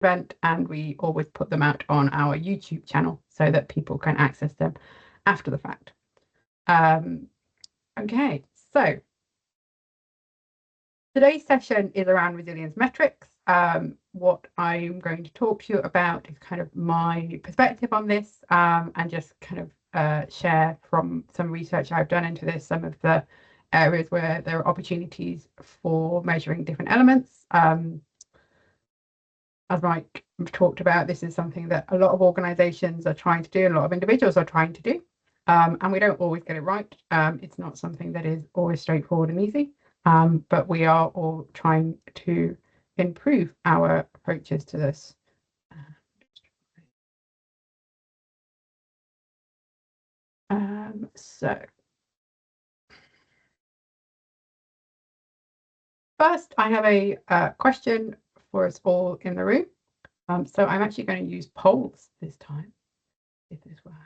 event, and we always put them out on our YouTube channel so that people can access them after the fact. Okay, so today's session is around resilience metrics. What I'm going to talk to you about is kind of my perspective on this, and just kind of share from some research I've done into this, some of the areas where there are opportunities for measuring different elements. As Mike talked about, this is something that a lot of organizations are trying to do and a lot of individuals are trying to do. And we don't always get it right. It's not something that is always straightforward and easy, but we are all trying to improve our approaches to this. So first, I have a question for us all in the room. So I'm actually going to use polls this time, if this works.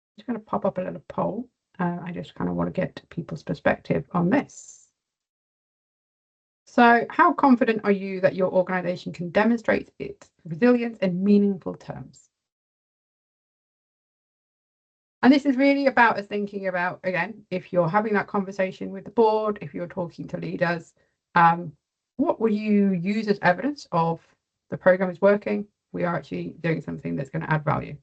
I'm just going to pop up a little poll. I just kind of want to get people's perspective on this. So how confident are you that your organization can demonstrate its resilience in meaningful terms? And this is really about us thinking about, again, if you're having that conversation with the board, if you're talking to leaders, what will you use as evidence of the program is working? We are actually doing something that's going to add value.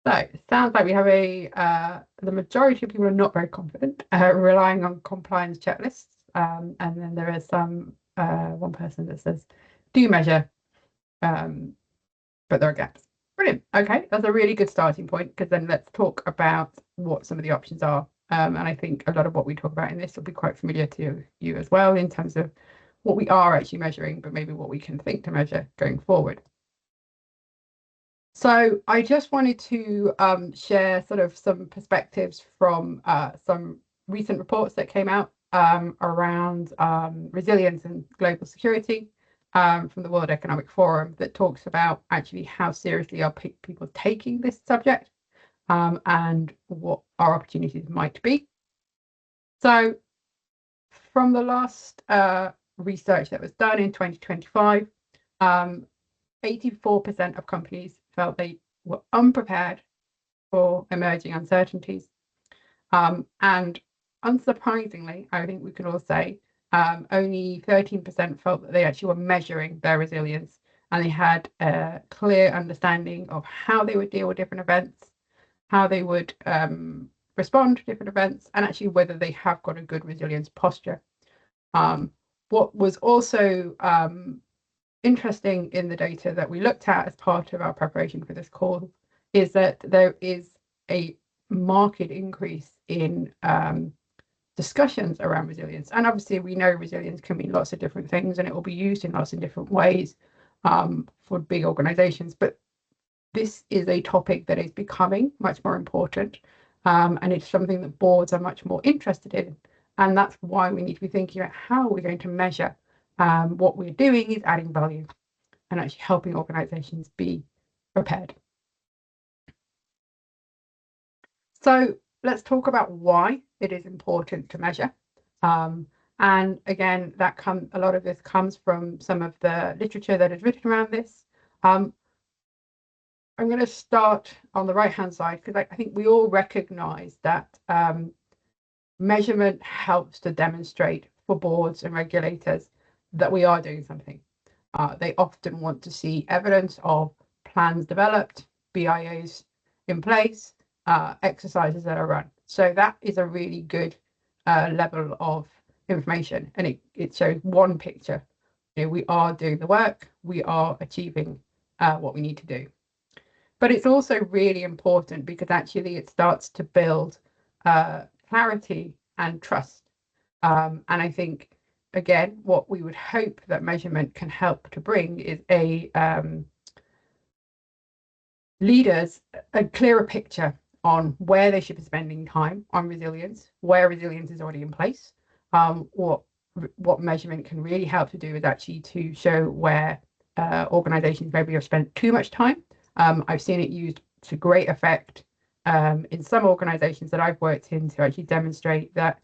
So it sounds like we have the majority of people are not very confident, relying on compliance checklists. And then there is one person that says, do measure, but there are gaps. Brilliant. Okay, that's a really good starting point, because then let's talk about what some of the options are. And I think a lot of what we talk about in this will be quite familiar to you as well, in terms of what we are actually measuring, but maybe what we can think to measure going forward. So I just wanted to share sort of some perspectives from some recent reports that came out around resilience and global security from the World Economic Forum, that talks about actually how seriously are people taking this subject, and what our opportunities might be. So from the last research that was done in 2025, 84% of companies felt they were unprepared for emerging uncertainties. And unsurprisingly, I think we can all say, only 13% felt that they actually were measuring their resilience, and they had a clear understanding of how they would deal with different events, how they would respond to different events, and actually whether they have got a good resilience posture. What was also interesting in the data that we looked at as part of our preparation for this call is that there is a marked increase in discussions around resilience. And obviously we know resilience can mean lots of different things, and it will be used in lots of different ways for big organizations, but this is a topic that is becoming much more important, and it's something that boards are much more interested in, and that's why we need to be thinking about how we're going to measure what we're doing is adding value and actually helping organizations be prepared. So let's talk about why it is important to measure. And again, a lot of this comes from some of the literature that is written around this. I'm going to start on the right-hand side, because I think we all recognize that measurement helps to demonstrate for boards and regulators that we are doing something. They often want to see evidence of plans developed, BIAs in place, exercises that are run. So that is a really good level of information, and it shows one picture. We are doing the work, we are achieving what we need to do. But it's also really important because actually it starts to build clarity and trust. And I think, again, what we would hope that measurement can help to bring is leaders a clearer picture on where they should be spending time on resilience, where resilience is already in place. What measurement can really help to do is actually to show where organizations maybe have spent too much time. I've seen it used to great effect in some organizations that I've worked in to actually demonstrate that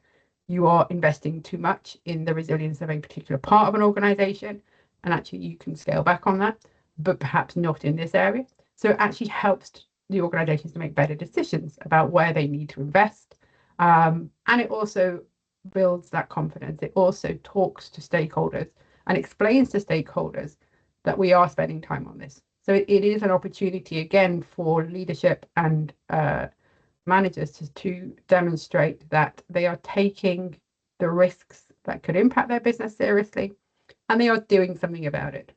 you are investing too much in the resilience of a particular part of an organization, and actually you can scale back on that, but perhaps not in this area. So it actually helps the organizations to make better decisions about where they need to invest. And it also builds that confidence. It also talks to stakeholders and explains to stakeholders that we are spending time on this. So it is an opportunity again for leadership and managers to demonstrate that they are taking the risks that could impact their business seriously, and they are doing something about it.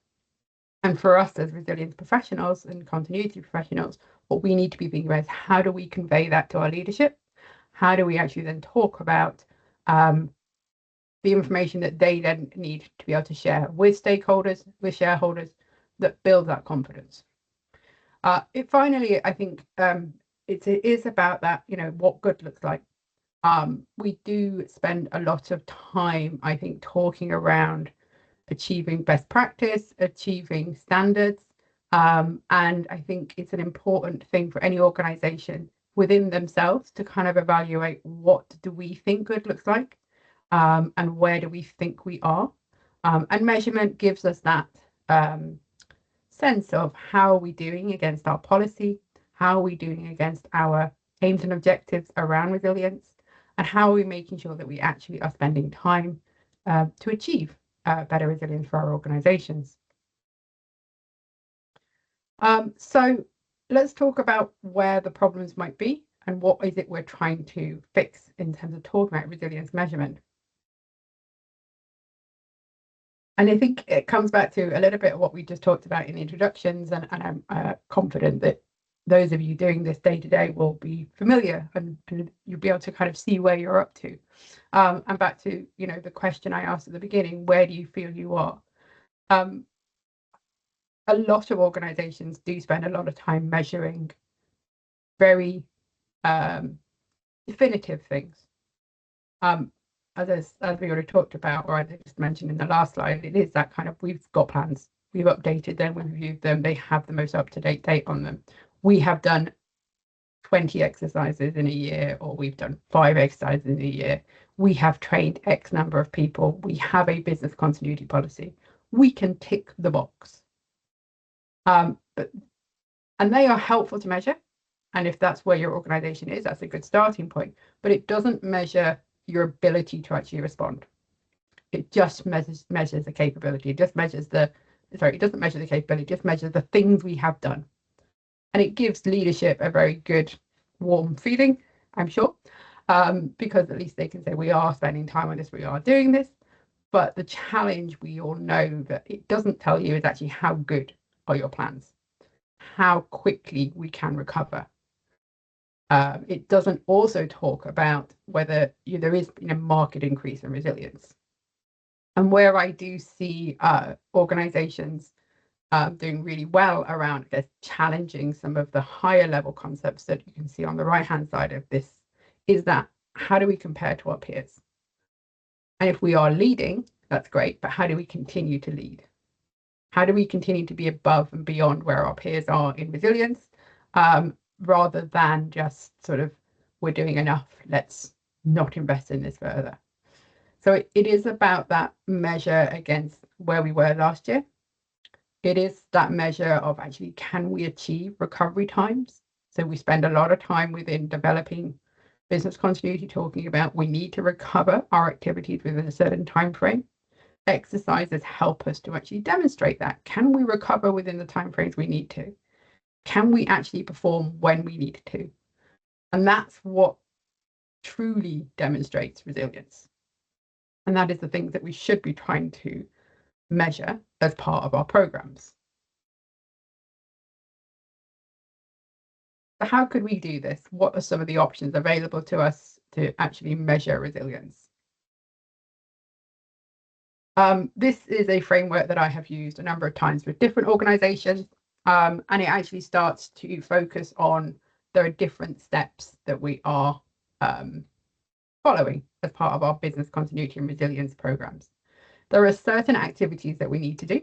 And for us as resilience professionals and continuity professionals, what we need to be thinking about is how do we convey that to our leadership? How do we actually then talk about the information that they then need to be able to share with stakeholders, with shareholders, that build that confidence. Finally, I think it is about that, what good looks like. We do spend a lot of time, I think, talking around achieving best practice, achieving standards. And I think it's an important thing for any organization within themselves to kind of evaluate what do we think good looks like, and where do we think we are. And measurement gives us that sense of how are we doing against our policy, how are we doing against our aims and objectives around resilience, and how are we making sure that we actually are spending time to achieve better resilience for our organizations. So let's talk about where the problems might be and what is it we're trying to fix in terms of talking about resilience measurement. And I think it comes back to a little bit of what we just talked about in the introductions, and I'm confident that those of you doing this day to day will be familiar, and you'll be able to kind of see where you're up to. And back to the question I asked at the beginning, where do you feel you are? A lot of organizations do spend a lot of time measuring very definitive things. As we already talked about, or I just mentioned in the last slide, it is that kind of, we've got plans, we've updated them, we've reviewed them, they have the most up-to-date date on them. We have done 20 exercises in a year, or we've done 5 exercises in a year. We have trained X number of people. We have a business continuity policy. We can tick the box. And they are helpful to measure. And if that's where your organization is, that's a good starting point. But it doesn't measure your ability to actually respond. It just measures the capability. It just measures it doesn't measure the capability, it just measures the things we have done. And it gives leadership a very good, warm feeling, I'm sure, because at least they can say, we are spending time on this, we are doing this. But the challenge, we all know that it doesn't tell you, is actually how good are your plans, how quickly we can recover. It doesn't also talk about whether there is a market increase in resilience. And where I do see organizations doing really well around challenging some of the higher level concepts that you can see on the right hand side of this, is that how do we compare to our peers? And if we are leading, that's great, but how do we continue to lead? How do we continue to be above and beyond where our peers are in resilience, rather than just sort of, we're doing enough, let's not invest in this further. So it is about that measure against where we were last year. It is that measure of actually, can we achieve recovery times? So we spend a lot of time within developing business continuity talking about we need to recover our activities within a certain time frame. Exercises help us to actually demonstrate that. Can we recover within the time frames we need to? Can we actually perform when we need to? And that's what truly demonstrates resilience. And that is the things that we should be trying to measure as part of our programs. So how could we do this? What are some of the options available to us to actually measure resilience? This is a framework that I have used a number of times with different organizations, and it actually starts to focus on there are different steps that we are following as part of our business continuity and resilience programs. There are certain activities that we need to do,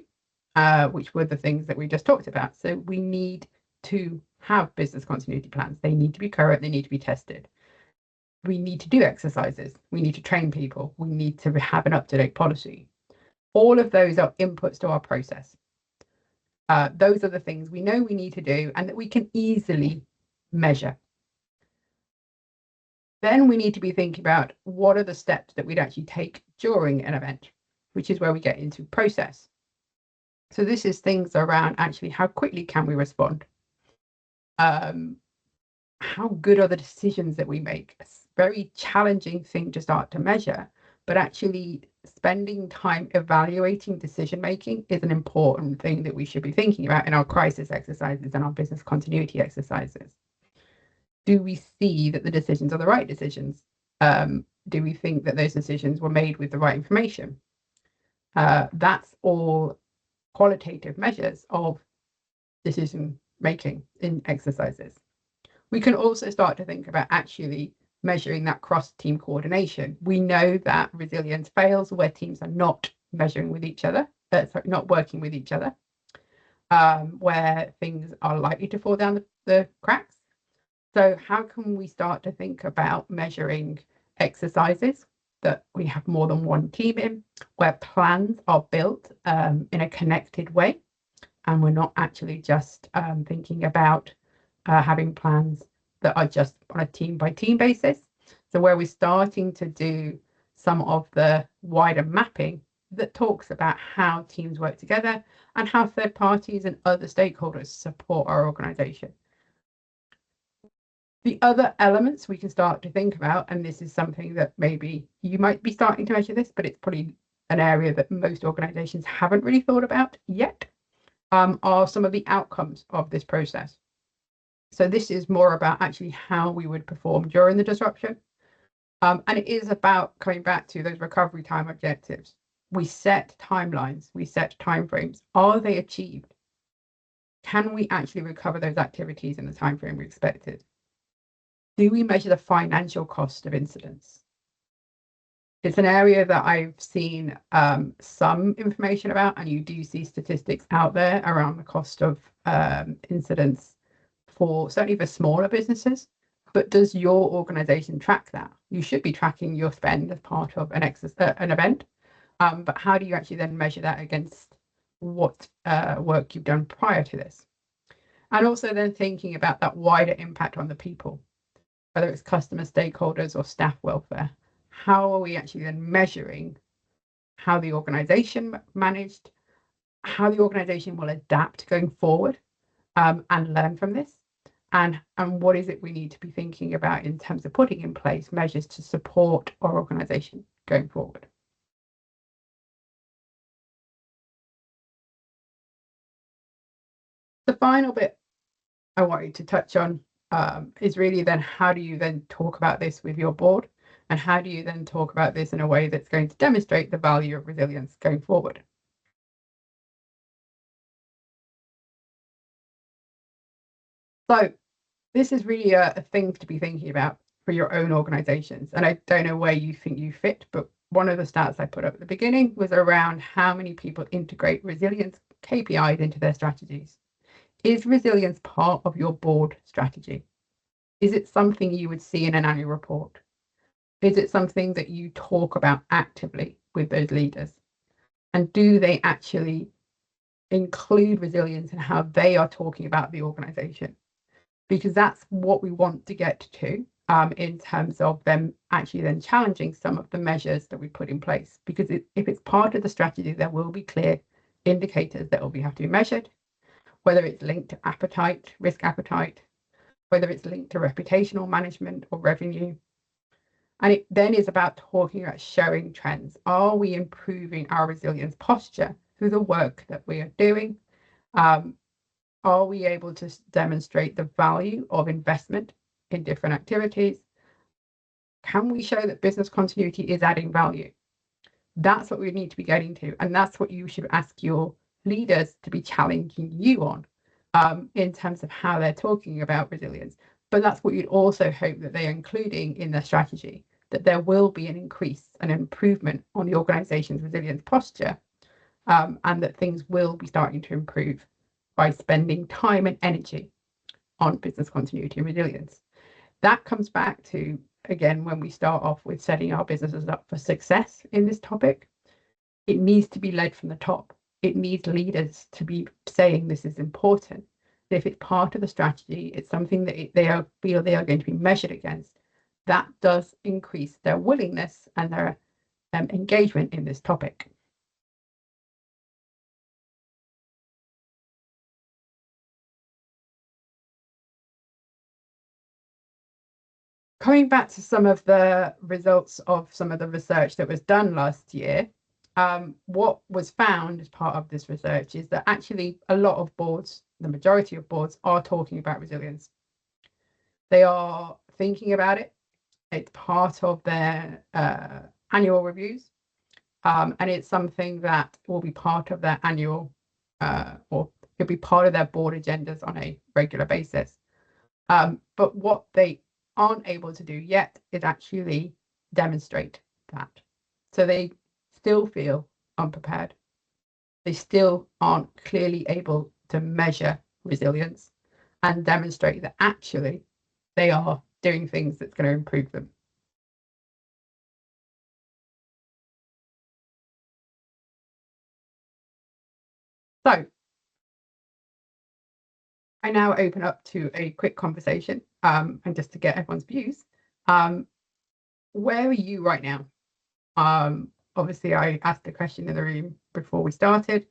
which were the things that we just talked about. So we need to have business continuity plans. They need to be current, they need to be tested. We need to do exercises. We need to train people. We need to have an up-to-date policy. All of those are inputs to our process. Those are the things we know we need to do and that we can easily measure. Then we need to be thinking about what are the steps that we'd actually take during an event, which is where we get into process. So this is things around actually how quickly can we respond? How good are the decisions that we make? A very challenging thing to start to measure, but actually spending time evaluating decision making is an important thing that we should be thinking about in our crisis exercises and our business continuity exercises. Do we see that the decisions are the right decisions? Do we think that those decisions were made with the right information? That's all qualitative measures of decision making in exercises. We can also start to think about actually measuring that cross-team coordination. We know that resilience fails where teams are not measuring with each other, not working with each other, where things are likely to fall down the cracks. So how can we start to think about measuring exercises that we have more than one team in, where plans are built in a connected way, and we're not actually just thinking about having plans that are just on a team by team basis. So where we're starting to do some of the wider mapping that talks about how teams work together and how third parties and other stakeholders support our organization. The other elements we can start to think about, and this is something that maybe you might be starting to measure this, but it's probably an area that most organizations haven't really thought about yet, are some of the outcomes of this process. So this is more about actually how we would perform during the disruption. And it is about coming back to those recovery time objectives. We set timelines, we set timeframes. Are they achieved? Can we actually recover those activities in the timeframe we expected? Do we measure the financial cost of incidents? It's an area that I've seen some information about, and you do see statistics out there around the cost of incidents certainly for smaller businesses. But does your organization track that? You should be tracking your spend as part of an event. But how do you actually then measure that against what work you've done prior to this? And also then thinking about that wider impact on the people, whether it's customer stakeholders or staff welfare. How are we actually then measuring how the organization managed, how the organization will adapt going forward, and learn from this? And what is it we need to be thinking about in terms of putting in place measures to support our organization going forward? The final bit I want you to touch on is really then how do you then talk about this with your board, and how do you then talk about this in a way that's going to demonstrate the value of resilience going forward? So this is really a thing to be thinking about for your own organizations. And I don't know where you think you fit, but one of the stats I put up at the beginning was around how many people integrate resilience KPIs into their strategies. Is resilience part of your board strategy? Is it something you would see in an annual report? Is it something that you talk about actively with those leaders? And do they actually include resilience in how they are talking about the organization? Because that's what we want to get to in terms of them actually then challenging some of the measures that we put in place. Because if it's part of the strategy, there will be clear indicators that will have to be measured, whether it's linked to appetite, risk appetite, whether it's linked to reputational management or revenue. And it then is about talking about showing trends. Are we improving our resilience posture through the work that we are doing? Are we able to demonstrate the value of investment in different activities? Can we show that business continuity is adding value? That's what we need to be getting to. And that's what you should ask your leaders to be challenging you on in terms of how they're talking about resilience. But that's what you'd also hope that they're including in their strategy, that there will be an increase, an improvement on the organisation's resilience posture, and that things will be starting to improve by spending time and energy on business continuity and resilience. That comes back to, again, when we start off with setting our businesses up for success in this topic, it needs to be led from the top. It needs leaders to be saying this is important. If it's part of the strategy, it's something that they feel they are going to be measured against. That does increase their willingness and their engagement in this topic. Coming back to some of the results of some of the research that was done last year, what was found as part of this research is that actually a lot of boards, the majority of boards, are talking about resilience. They are thinking about it. It's part of their annual reviews, and it's something that will be part of their annual, or it'll be part of their board agendas on a regular basis. But what they aren't able to do yet is actually demonstrate that. So they still feel unprepared. They still aren't clearly able to measure resilience and demonstrate that actually they are doing things that's going to improve them. So I now open up to a quick conversation, and just to get everyone's views. Where are you right now? Obviously, I asked the question in the room before we started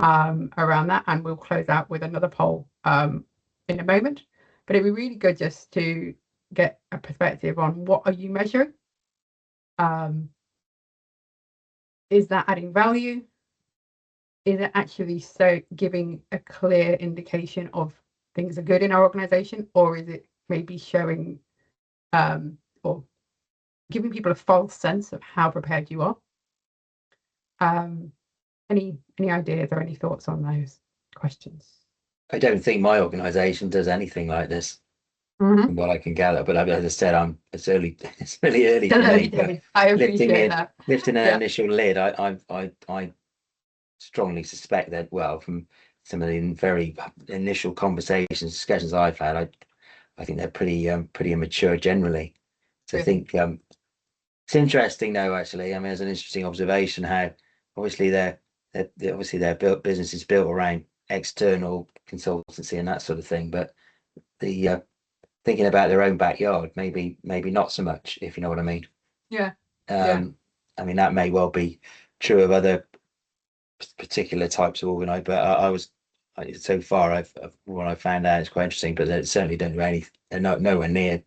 around that, and we'll close out with another poll in a moment. But it'd be really good just to get a perspective on what are you measuring? Is that adding value? Is it actually so giving a clear indication of things are good in our organization, or is it maybe showing or giving people a false sense of how prepared you are? Any ideas or any thoughts on those questions? I don't think my organisation does anything like this, from what I can gather. But as I said, it's really early for me. I appreciate that. Lifting an initial lid, I strongly suspect that, well, from some of the very initial discussions I've had, I think they're pretty immature generally. So I think it's interesting, though. Actually, I mean, it's an interesting observation how obviously their business is built around external consultancy and that sort of thing, but the thinking about their own backyard, maybe not so much, if you know what I mean. Yeah. I mean, that may well be true of other particular types of organized, but so far what I found out is quite interesting, but they certainly don't do any. They're nowhere near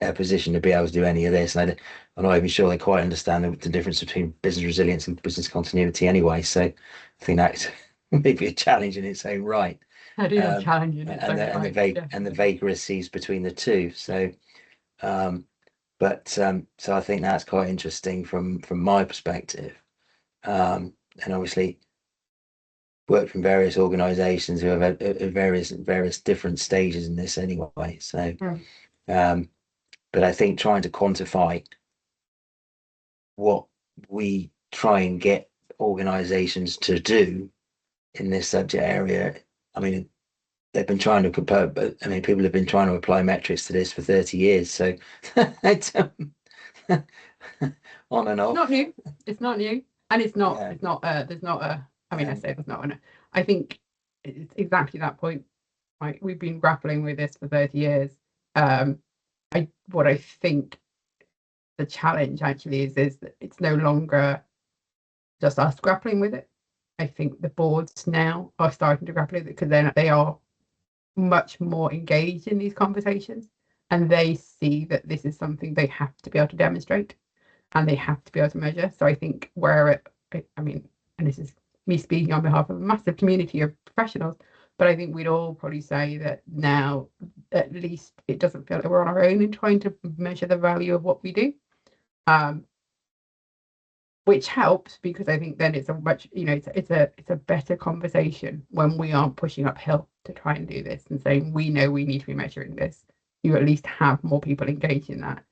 a position to be able to do any of this, and I'm not even sure they quite understand the difference between business resilience and business continuity anyway. So I think that's maybe a challenge in its own right. That is a challenge in its own right. And the vagaries between the two. So so I think that's quite interesting from my perspective. And obviously worked from various organizations who have at various different stages in this anyway. So but I think trying to quantify what we try and get organizations to do in this subject area, I mean, they've been trying to compare, but I mean, people have been trying to apply metrics to this for 30 years. So it's on and off. It's not new. And there's not a, I mean, I say there's not I think it's exactly that point. Like, we've been grappling with this for 30 years. What I think the challenge actually is that it's no longer just us grappling with it. I think the boards now are starting to grapple with it because they are much more engaged in these conversations, and they see that this is something they have to be able to demonstrate and they have to be able to measure. So I think I mean, and this is me speaking on behalf of a massive community of professionals, but I think we'd all probably say that now at least it doesn't feel like we're on our own in trying to measure the value of what we do, which helps because I think then it's a much, it's a better conversation when we aren't pushing uphill to try and do this and saying we know we need to be measuring this. you at least have more people engaged in that.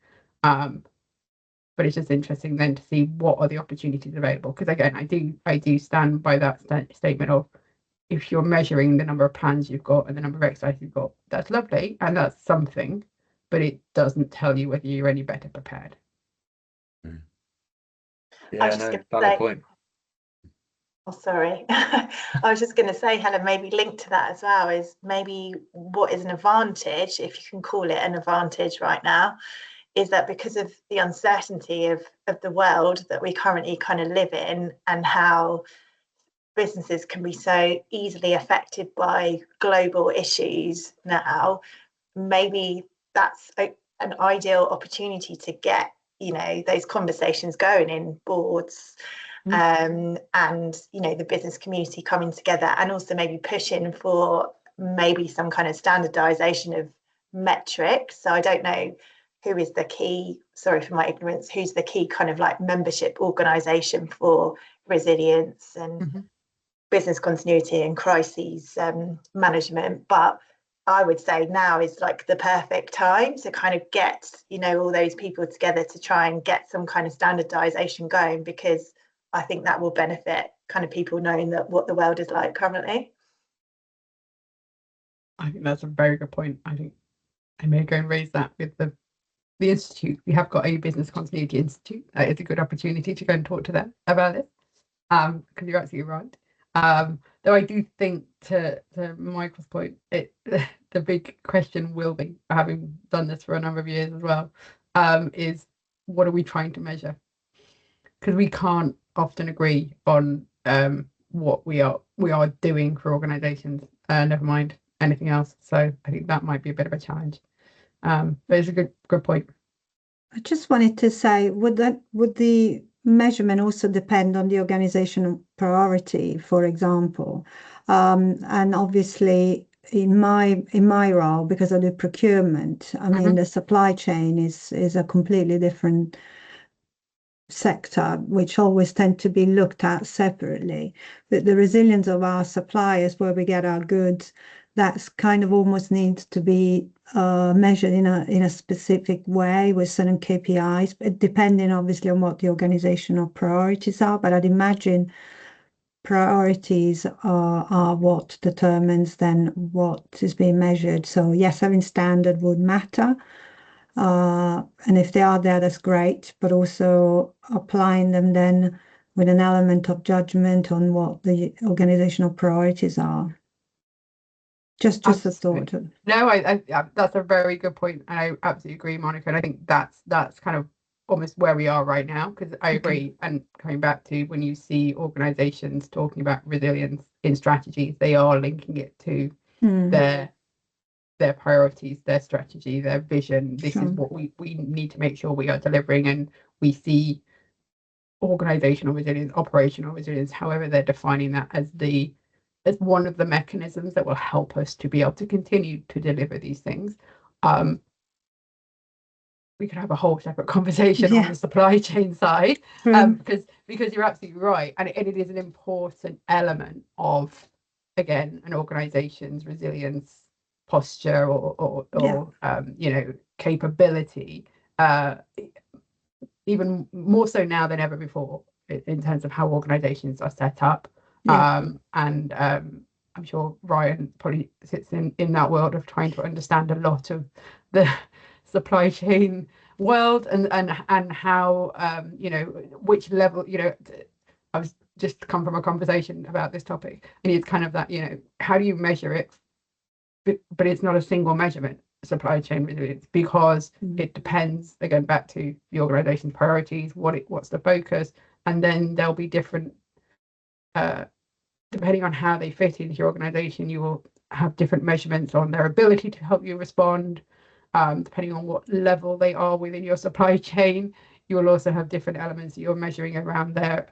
But it's just interesting then to see what are the opportunities available, because again, I do stand by that statement of, if you're measuring the number of plans you've got and the number of exercises you've got, that's lovely and that's something, but it doesn't tell you whether you're any better prepared. Yeah, no, valid point. Oh, sorry. I was just going to say, Helen, maybe linked to that as well is maybe what is an advantage, if you can call it an advantage right now, is that because of the uncertainty of the world that we currently kind of live in, and how businesses can be so easily affected by global issues now, maybe that's an ideal opportunity to get, you know, those conversations going in boards, and, you know, the business community coming together, and also maybe pushing for maybe some kind of standardization of metrics. So I don't know who is the key, sorry for my ignorance, who's the key kind of like membership organization for resilience and business continuity and crises management, but I would say now is like the perfect time to kind of get, you know, all those people together to try and get some kind of standardization going, because I think that will benefit kind of people knowing that what the world is like currently. I think that's a very good point. I think I may go and raise that with the institute. We have got a business continuity institute. That is a good opportunity to go and talk to them about it, because you're absolutely right. Though I do think, to Michael's point, the big question will be, having done this for a number of years as well, is what are we trying to measure? Because we can't often agree on what we are doing for organisations, never mind anything else. So I think that might be a bit of a challenge. But it's a good point. I just wanted to say, would the measurement also depend on the organizational priority, for example? And obviously in my role, because I do procurement, I mean, the supply chain is a completely different sector, which always tend to be looked at separately. But the resilience of our suppliers, where we get our goods, that's kind of almost needs to be measured in a specific way with certain KPIs, but depending obviously on what the organizational priorities are. But I'd imagine priorities are what determines then what is being measured. So yes, having standard would matter. And if they are there, that's great, but also applying them then with an element of judgment on what the organizational priorities are. Just a thought. No, I that's a very good point. I absolutely agree, Monica. And I think that's kind of almost where we are right now, because I agree. And coming back to when you see organizations talking about resilience in strategies, they are linking it to their priorities, their strategy, their vision. This is what we need to make sure we are delivering. And we see organizational resilience, operational resilience, however they're defining that, as one of the mechanisms that will help us to be able to continue to deliver these things. We could have a whole separate conversation on the supply chain side, because you're absolutely right, and it is an important element of, again, an organization's resilience posture or you know, capability, even more so now than ever before, in terms of how organizations are set up. And I'm sure Ryan probably sits in that world of trying to understand a lot of the supply chain world, and how you know, which level, you know, I was just come from a conversation about this topic, and it's kind of that, you know, how do you measure it? But it's not a single measurement, supply chain resilience, because it depends, again, back to the organization's priorities, what's the focus, and then there'll be different, depending on how they fit into your organization, you will have different measurements on their ability to help you respond. Depending on what level they are within your supply chain, you will also have different elements that you're measuring around their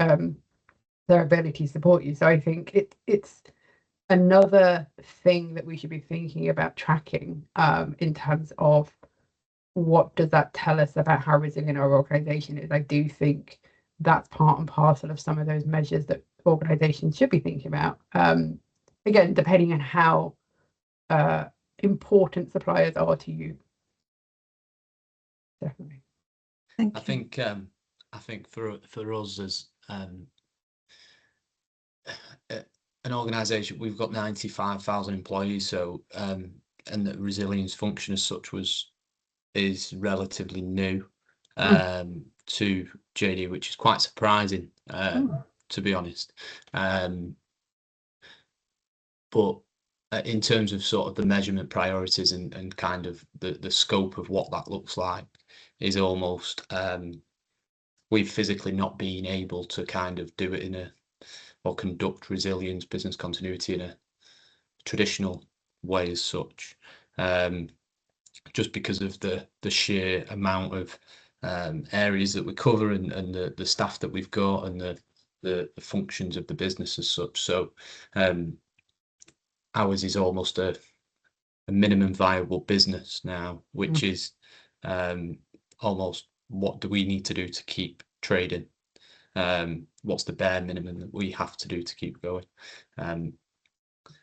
ability to support you. So I think it's another thing that we should be thinking about tracking, in terms of what does that tell us about how resilient our organization is. I do think that's part and parcel of some of those measures that organizations should be thinking about, again, depending on how important suppliers are to you. definitely. Thank I you. think for us as an organisation, we've got 95,000 employees, so and the resilience function as such is relatively new to JD, which is quite surprising, to be honest. But in terms of sort of the measurement priorities and kind of the scope of what that looks like is almost we've physically not been able to kind of do it or conduct resilience business continuity in a traditional way as such, just because of the sheer amount of areas that we cover and the staff that we've got and the functions of the business as such. So ours is almost a minimum viable business now, which is almost what do we need to do to keep trading? What's the bare minimum that we have to do to keep going? And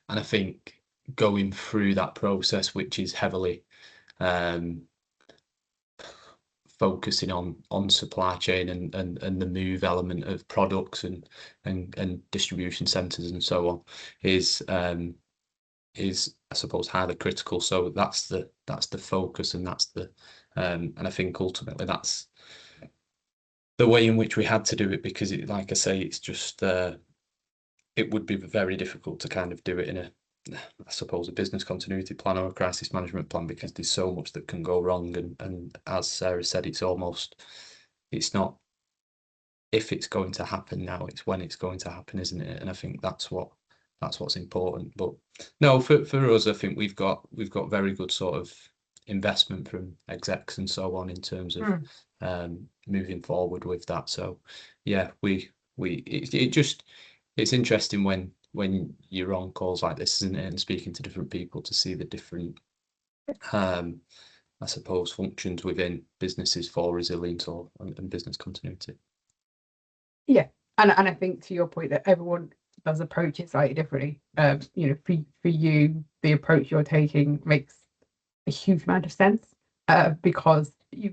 I think going through that process, which is heavily focusing on supply chain and the move element of products and distribution centres and so on, is I suppose highly critical. So that's the focus, and that's the and I think ultimately that's the way in which we had to do it, because it, like I say, it's just it would be very difficult to kind of do it in a, I suppose, a business continuity plan or a crisis management plan, because there's so much that can go wrong, and as Sarah said, it's not if it's going to happen now, it's when it's going to happen, isn't it? And I think that's what's important. But no, for us, I think we've got very good sort of investment from execs and so on in terms of moving forward with that. So yeah, it's interesting when you're on calls like this, isn't it, and speaking to different people to see the different I suppose functions within businesses for resilience and business continuity. Yeah, and I think to your point that everyone does approach it slightly differently. You know, for you, the approach you're taking makes a huge amount of sense because the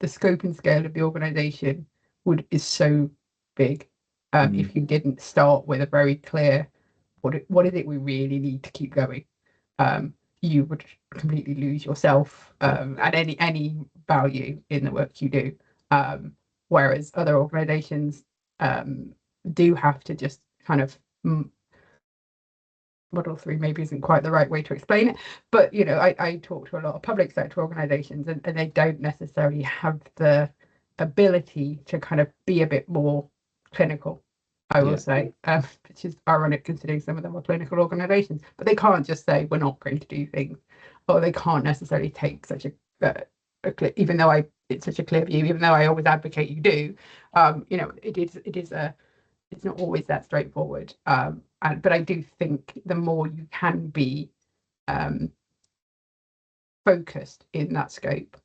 scope and scale of the organisation is so big. If you didn't start with a very clear what is it we really need to keep going, you would completely lose yourself and any value in the work you do. Whereas other organisations do have to just kind of model 3 maybe isn't quite the right way to explain it, but you know, I talk to a lot of public sector organisations and they don't necessarily have the ability to kind of be a bit more clinical, I will say, which is ironic considering some of them are clinical organisations, but they can't just say we're not going to do things, or they can't necessarily take such a even though it's such a clear view, even though I always advocate you do, you know, it's not always that straightforward. But I do think the more you can be focused in that scope,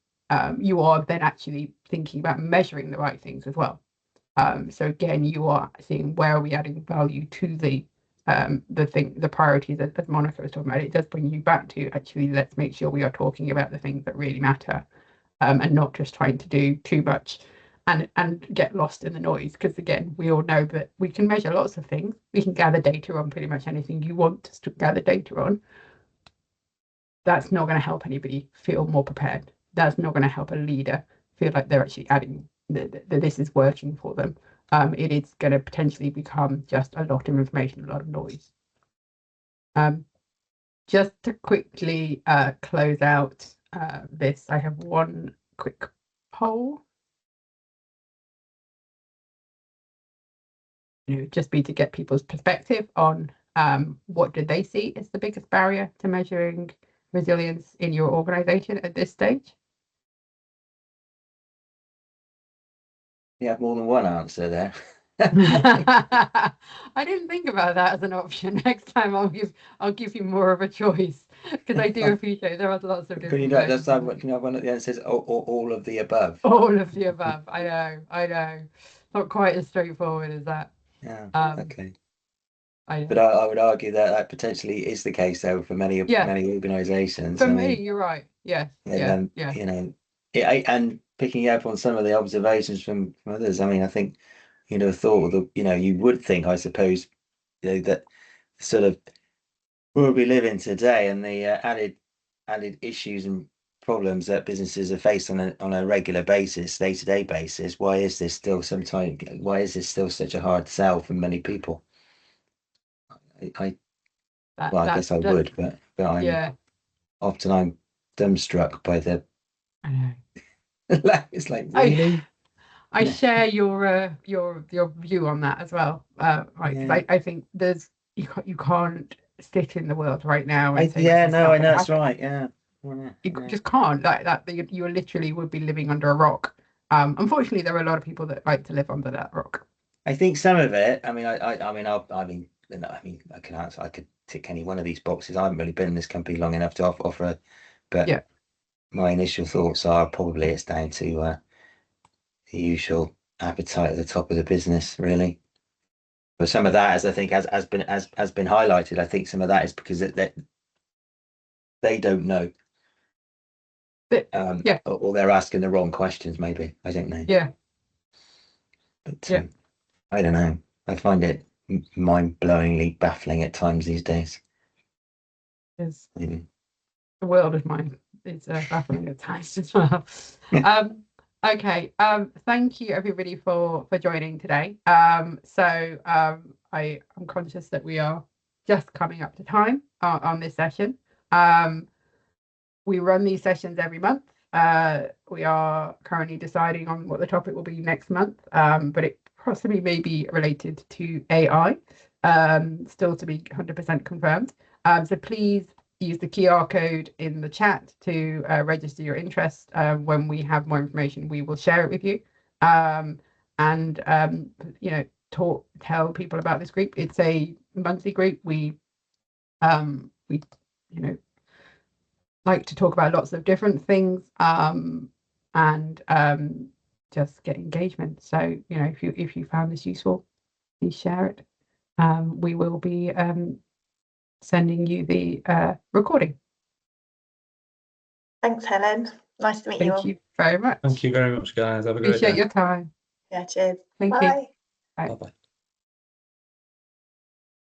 you are then actually thinking about measuring the right things as well. So again, you are seeing where are we adding value to the priorities as Monica was talking about. It does bring you back to actually let's make sure we are talking about the things that really matter, and not just trying to do too much and get lost in the noise, because again, we all know that we can measure lots of things. We can gather data on pretty much anything you want to gather data on. That's not going to help anybody feel more prepared. That's not going to help a leader feel like they're actually adding that this is working for them. It is going to potentially become just a lot of information, a lot of noise. Just to quickly close out this, I have one quick poll. Just be to get people's perspective on what do they see as the biggest barrier to measuring resilience in your organisation at this stage? You have more than one answer there. I didn't think about that as an option. Next time I'll give you more of a choice, because I do appreciate there are lots of different. Can you know that's like what, you know, one at the end says all of the above. All of the above. I know. Not quite as straightforward as that. Yeah. Okay. But I would argue that potentially is the case though for many organisations. For me, you're right. Yes. You know, and picking up on some of the observations from others, I mean, I think you'd have thought that, you would think, I suppose, that sort of world we live in today and the added issues and problems that businesses are faced on a regular basis, day-to-day basis, why is this still such a hard sell for many people? I guess I would, but I'm often dumbstruck by the. I know. It's like, really? I share your view on that as well. Right, 'cause I think you can't sit in the world right now and say, I know that's right. Yeah. You just can't, like that. You literally would be living under a rock. Unfortunately, there are a lot of people that like to live under that rock. I think some of it. I mean, I can answer. I could tick any one of these boxes. I haven't really been in this company long enough to offer, but my initial thoughts are probably it's down to the usual appetite at the top of the business, really. But some of that, as I think, has been highlighted. I think some of that is because they don't know. Or they're asking the wrong questions, maybe. I don't know. Yeah. But I don't know. I find it mind-blowingly baffling at times these days. Yes. The world of mine is baffling at times as well. Okay. Thank you everybody for joining today. So I am conscious that we are just coming up to time on this session. We run these sessions every month. We are currently deciding on what the topic will be next month, but it possibly may be related to AI, still to be 100% confirmed. So please use the QR code in the chat to register your interest. When we have more information, we will share it with you. Tell people about this group. It's a monthly group. We like to talk about lots of different things and just get engagement. So if you found this useful, please share it. We will be sending you the recording. Thanks, Helen. Nice to meet you all. Thank you very much. Thank you very much, guys. Have a great day. Appreciate your time. Yeah, cheers. Thank Bye. you. Bye. Bye-bye.